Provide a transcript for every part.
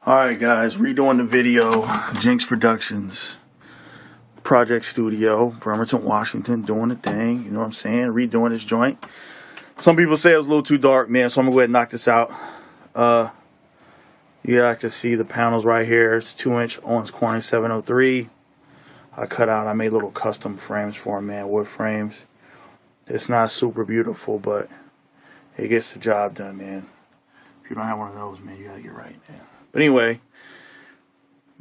Alright guys, redoing the video. Jinx Productions, Project Studio, Bremerton, Washington, doing the thing, you know what I'm saying? Redoing this joint. Some people say it was a little too dark, man, so I'm gonna go ahead and knock this out. You like to see the panels right here. It's 2-inch Owens Corning 703. I made little custom frames for him, man, wood frames. It's not super beautiful, but it gets the job done, man. If you don't have one of those, man, you gotta get right, man. But anyway,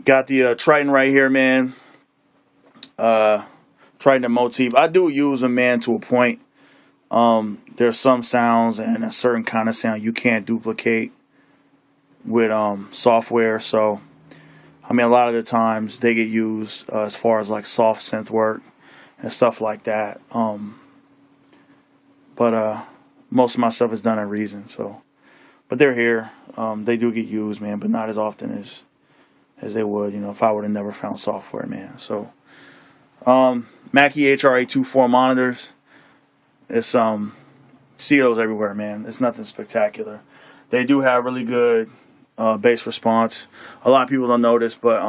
got the Triton right here, man. Triton and motif. I do use them, man, to a point. There's some sounds and a certain kind of sound you can't duplicate with software. So, I mean, a lot of the times they get used as far as like soft synth work and stuff like that. But most of my stuff is done in Reason, so. But they're here. They do get used, man, but not as often as they would, you know, if I would have never found software, man. So, Mackie HRA24 monitors. It's see those everywhere, man. It's nothing spectacular. They do have really good bass response. A lot of people don't notice, but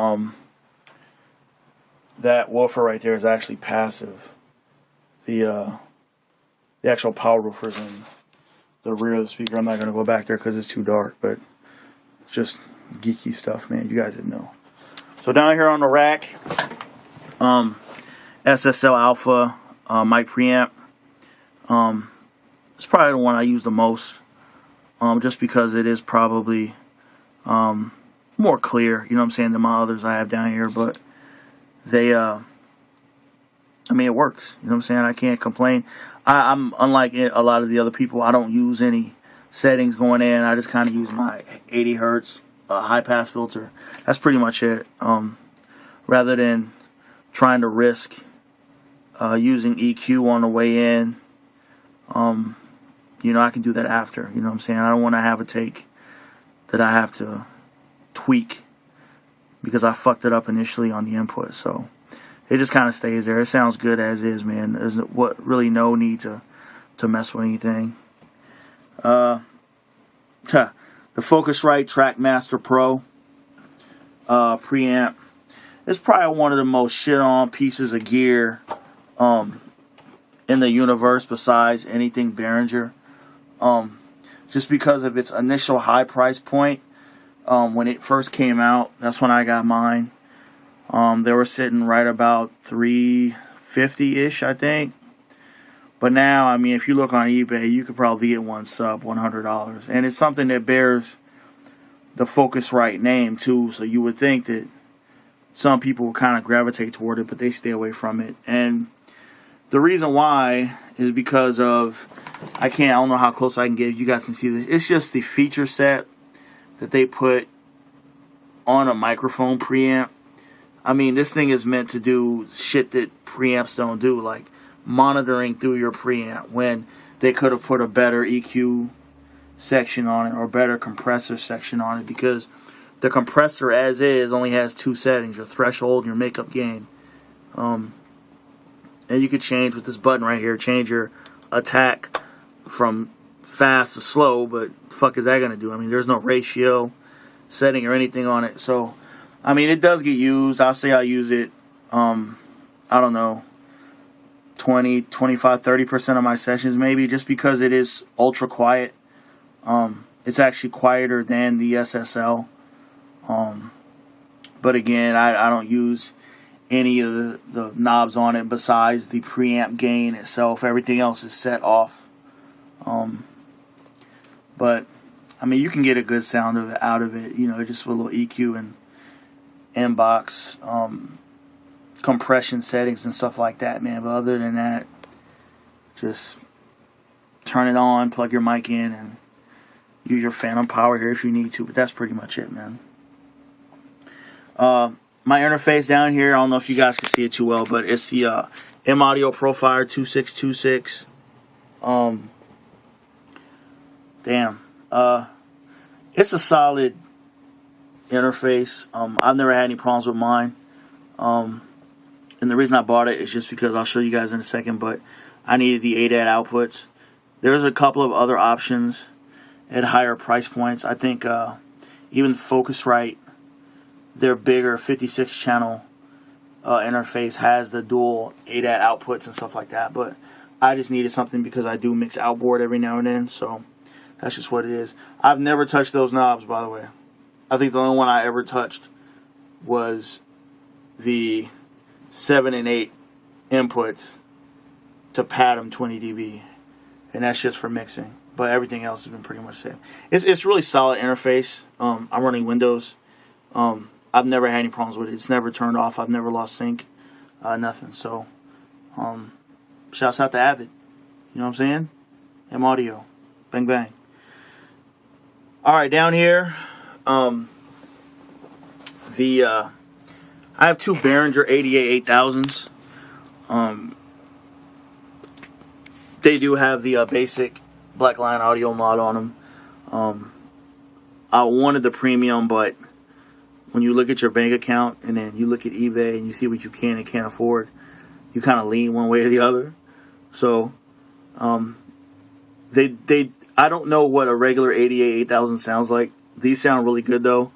that woofer right there is actually passive. The actual power woofer's in the rear of the speaker. I'm not going to go back there because it's too dark, but it's just geeky stuff, man. You guys didn't know. So down here on the rack, SSL Alpha mic preamp. It's probably the one I use the most, just because it is probably more clear, you know what I'm saying, than my others I have down here. But they, I mean, it works. You know what I'm saying? I can't complain. I'm unlike a lot of the other people. I don't use any settings going in. I just kind of use my 80 hertz high pass filter. That's pretty much it. Rather than trying to risk using EQ on the way in, you know, I can do that after. You know what I'm saying? I don't want to have a take that I have to tweak because I fucked it up initially on the input. So it just kind of stays there. It sounds good as is, man. There's really no need to mess with anything. The Focusrite Trackmaster Pro preamp. It's probably one of the most shit-on pieces of gear in the universe besides anything Behringer. Just because of its initial high price point. When it first came out, that's when I got mine. They were sitting right about $350-ish, I think. But now, I mean, if you look on eBay, you could probably get one sub $100. And it's something that bears the Focusrite name, too. So you would think that some people will kind of gravitate toward it, but they stay away from it. And the reason why is because of, I don't know how close I can get. You guys can see this. It's just the feature set that they put on a microphone preamp. I mean, this thing is meant to do shit that preamps don't do, like monitoring through your preamp, when they could have put a better EQ section on it or better compressor section on it, because the compressor as is only has 2 settings, your threshold and your makeup gain. And you could change with this button right here, change your attack from fast to slow, but the fuck is that going to do? I mean, there's no ratio setting or anything on it. So, I mean, it does get used. I'll say I use it, I don't know, 20, 25, 30% of my sessions maybe, just because it is ultra quiet. It's actually quieter than the SSL. But again, I don't use any of the knobs on it besides the preamp gain itself. Everything else is set off. But, I mean, you can get a good sound out of it, you know, just with a little EQ and inbox, compression settings and stuff like that, man. But other than that, just turn it on, plug your mic in, and use your phantom power here if you need to. But that's pretty much it, man. My interface down here, I don't know if you guys can see it too well, but it's the M-Audio Profiler 2626. It's a solid interface. I've never had any problems with mine. And the reason I bought it is just because, I'll show you guys in a second, but I needed the ADAT outputs. There's a couple of other options at higher price points. I think even Focusrite, their bigger 56 channel interface has the dual ADAT outputs and stuff like that. But I just needed something because I do mix outboard every now and then, so that's just what it is. I've never touched those knobs, by the way. I think the only one I ever touched was the 7 and 8 inputs to pad them 20 dB, and that's just for mixing. But everything else has been pretty much the same. It's really solid interface. I'm running Windows. I've never had any problems with it. It's never turned off. I've never lost sync. Nothing. So, shouts out to Avid. You know what I'm saying? M Audio. Bang, bang. Alright, down here, I have two Behringer 88 8000s. They do have the basic Blackline audio mod on them. I wanted the premium, but when you look at your bank account and then you look at eBay and you see what you can and can't afford, you kind of lean one way or the other. So, I don't know what a regular 88 8000 sounds like. These sound really good though.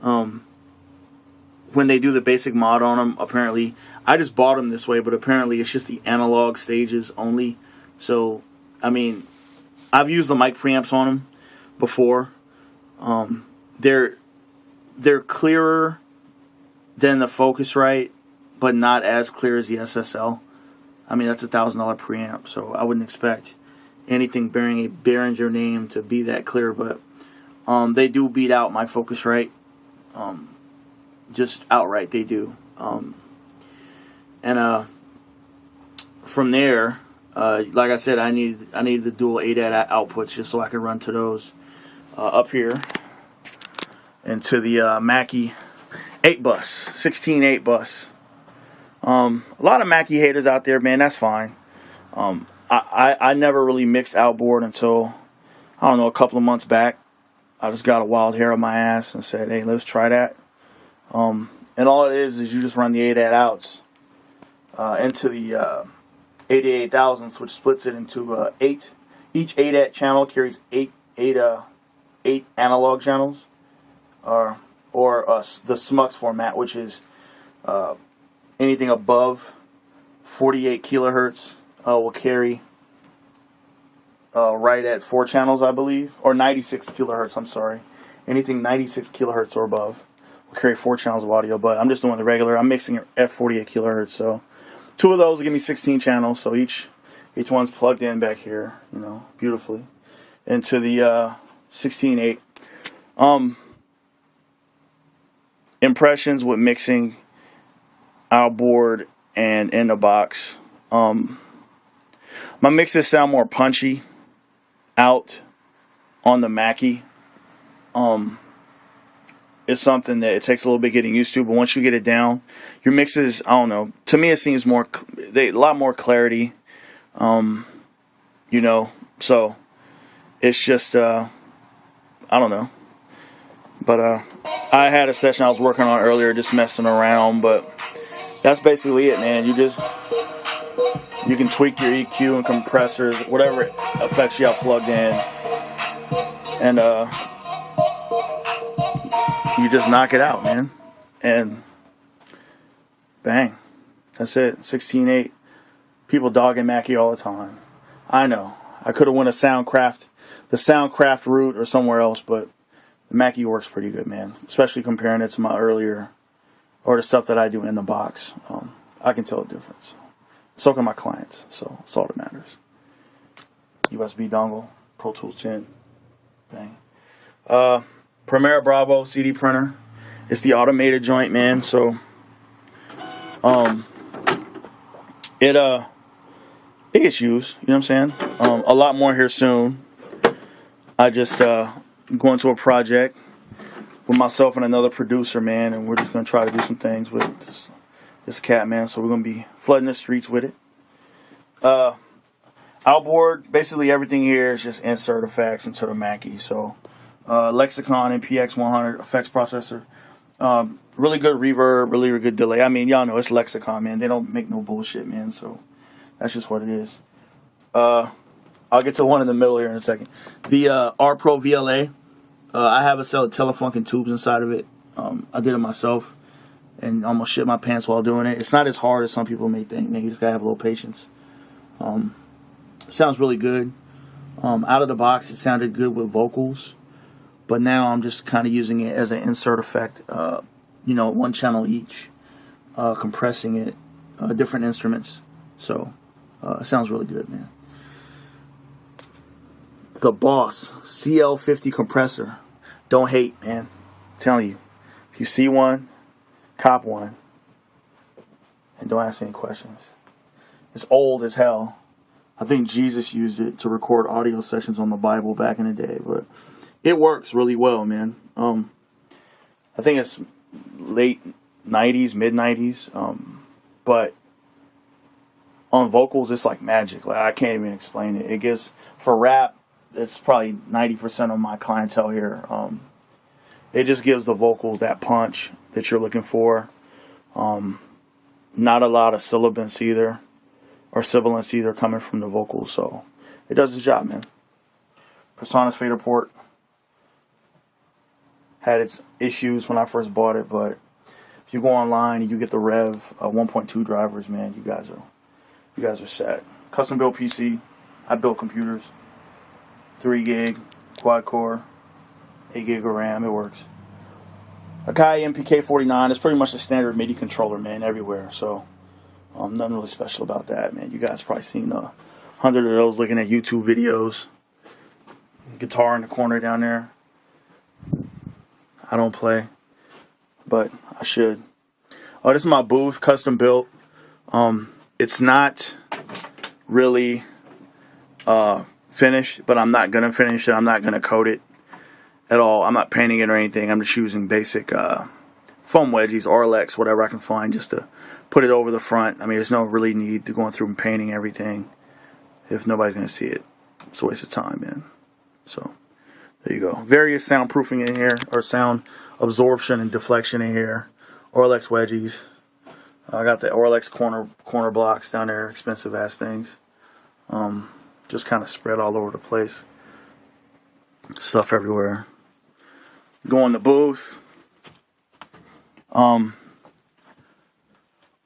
When they do the basic mod on them, apparently, I just bought them this way, but apparently it's just the analog stages only. So, I mean, I've used the mic preamps on them before. They're clearer than the Focusrite, but not as clear as the SSL. I mean, that's a $1,000 preamp, so I wouldn't expect anything bearing a Behringer name to be that clear, but they do beat out my Focusrite. Just outright, they do. From there, like I said, I need the dual ADAT outputs just so I can run to those up here and to the Mackie 8 bus, 16 8 bus. A lot of Mackie haters out there, man. That's fine. I never really mixed outboard until, I don't know, a couple of months back. I just got a wild hair on my ass and said, hey, let's try that. And all it is you just run the ADAT outs into the 88,000s, which splits it into 8. Each ADAT channel carries 8 analog channels, or the SMUX format, which is anything above 48 kilohertz will carry right at 4 channels, I believe, or 96 kilohertz. I'm sorry, anything 96 kilohertz or above will carry 4 channels of audio. But I'm just doing the regular. I'm mixing it at 48 kilohertz, so 2 of those will give me 16 channels. So each one's plugged in back here, you know, beautifully into the 16.8. Impressions with mixing outboard and in the box. My mixes sound more punchy out on the Mackie. It's something that it takes a little bit getting used to, but once you get it down, your mixes, I don't know, to me it seems more, a lot more clarity, you know, so it's just, I don't know, but I had a session I was working on earlier just messing around, but that's basically it, man. You can tweak your EQ and compressors, whatever effects you have plugged in, and you just knock it out, man. And bang, that's it. 16.8. People dogging Mackie all the time. I know. I could have went the Soundcraft route or somewhere else, but the Mackie works pretty good, man. Especially comparing it to my earlier, or the stuff that I do in the box. I can tell the difference. So can my clients, so that's all that matters. USB dongle, Pro Tools 10, bang. Premiere Bravo CD printer. It's the automated joint, man. So, it gets used. You know what I'm saying? A lot more here soon. I just going to a project with myself and another producer, man, and we're just gonna try to do some things with this cat, man. So we're gonna be flooding the streets with it. Outboard, basically everything here is just insert effects into the Mackie. So Lexicon and PX100 effects processor. Really good reverb, really good delay. I mean, y'all know it's Lexicon, man. They don't make no bullshit, man. So that's just what it is. I'll get to one in the middle here in a second. The R Pro VLA I have a set of Telefunken tubes inside of it. I did it myself and almost shit my pants while doing it. It's not as hard as some people may think, man. You just gotta have a little patience. It sounds really good. Out of the box, it sounded good with vocals, but now I'm just kind of using it as an insert effect. One channel each, compressing it, different instruments. So it sounds really good, man. The Boss CL50 compressor. Don't hate, man. I'm telling you, if you see one, cop one, and don't ask any questions. It's old as hell. I think Jesus used it to record audio sessions on the Bible back in the day, but it works really well, man. I think it's late 90s, mid 90s, but on vocals, it's like magic. Like, I can't even explain it. It gives, for rap, it's probably 90% of my clientele here. It just gives the vocals that punch that you're looking for. Not a lot of sibilance either, coming from the vocals, so it does its job, man. Persona's fader port had its issues when I first bought it, but if you go online and you get the Rev 1.2 drivers, man, you guys are set. Custom built PC. I built computers. 3 gig, quad core, 8 gig of RAM. It works. Akai MPK49 is pretty much the standard MIDI controller, man, everywhere. So nothing really special about that, man. You guys probably seen 100 of those looking at YouTube videos. Guitar in the corner down there. I don't play, but I should. Oh, this is my booth, custom built. It's not really finished, but I'm not gonna finish it. I'm not gonna coat it at all. I'm not painting it or anything. I'm just using basic foam wedgies, Orlex, whatever I can find, just to put it over the front. I mean, there's no really need to going through and painting everything if nobody's gonna see it. It's a waste of time, man. So there you go. Various soundproofing in here, or sound absorption and deflection in here. Orlex wedgies. I got the Orlex corner blocks down there, expensive ass things. Just kind of spread all over the place. Stuff everywhere. Go in the booth.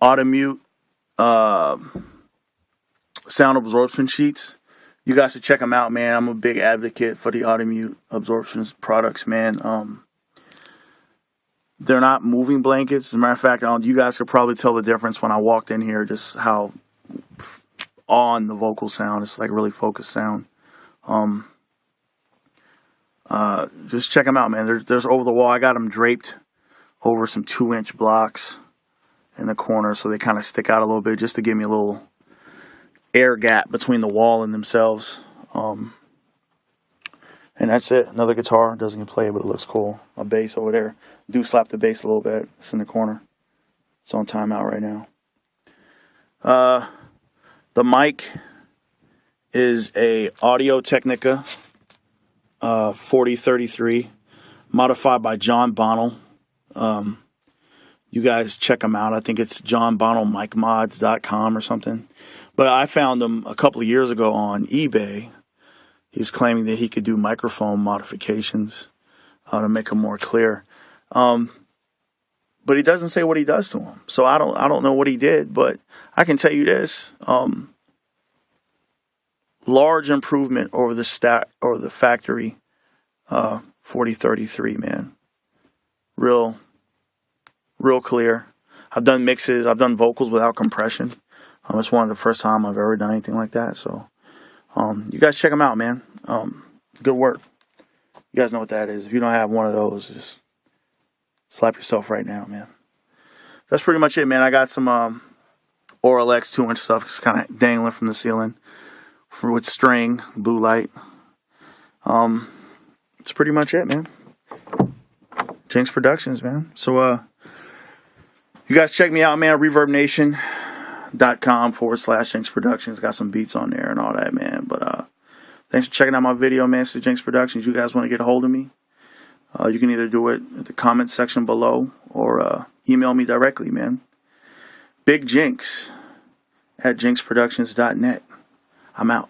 Automute sound absorption sheets. You guys should check them out, man. I'm a big advocate for the Automute absorption products, man. They're not moving blankets. As a matter of fact, you guys could probably tell the difference when I walked in here, just how on the vocal sound. It's like really focused sound. Just check them out, man. There's over the wall. I got them draped over some 2-inch blocks in the corner, so they kind of stick out a little bit, just to give me a little air gap between the wall and themselves. And that's it. Another guitar. Doesn't even play, but it looks cool. A bass over there. Do slap the bass a little bit. It's in the corner. It's on timeout right now. The mic is a Audio Technica 4033, modified by John Bonnell. You guys check him out. I think it's johnbonnellmicmods.com or something. But I found him a couple of years ago on eBay. He's claiming that he could do microphone modifications to make them more clear. But he doesn't say what he does to them. So I don't know what he did, but I can tell you this. Large improvement over the factory 4033, man. Real clear. I've done mixes. I've done vocals without compression. It's one of the first time I've ever done anything like that. So you guys check them out, man. Good work. You guys know what that is. If you don't have one of those, just slap yourself right now, man. That's pretty much it, man. I got some Orlex 2-inch stuff. It's kind of dangling from the ceiling with string, blue light. That's pretty much it, man. Jinx Productions, man. So you guys check me out, man. ReverbNation.com/Jinx Productions. Got some beats on there and all that, man. But thanks for checking out my video, man. This is Jinx Productions. You guys want to get a hold of me? You can either do it at the comment section below or email me directly, man. Big Jinx at jinxproductions.net. I'm out.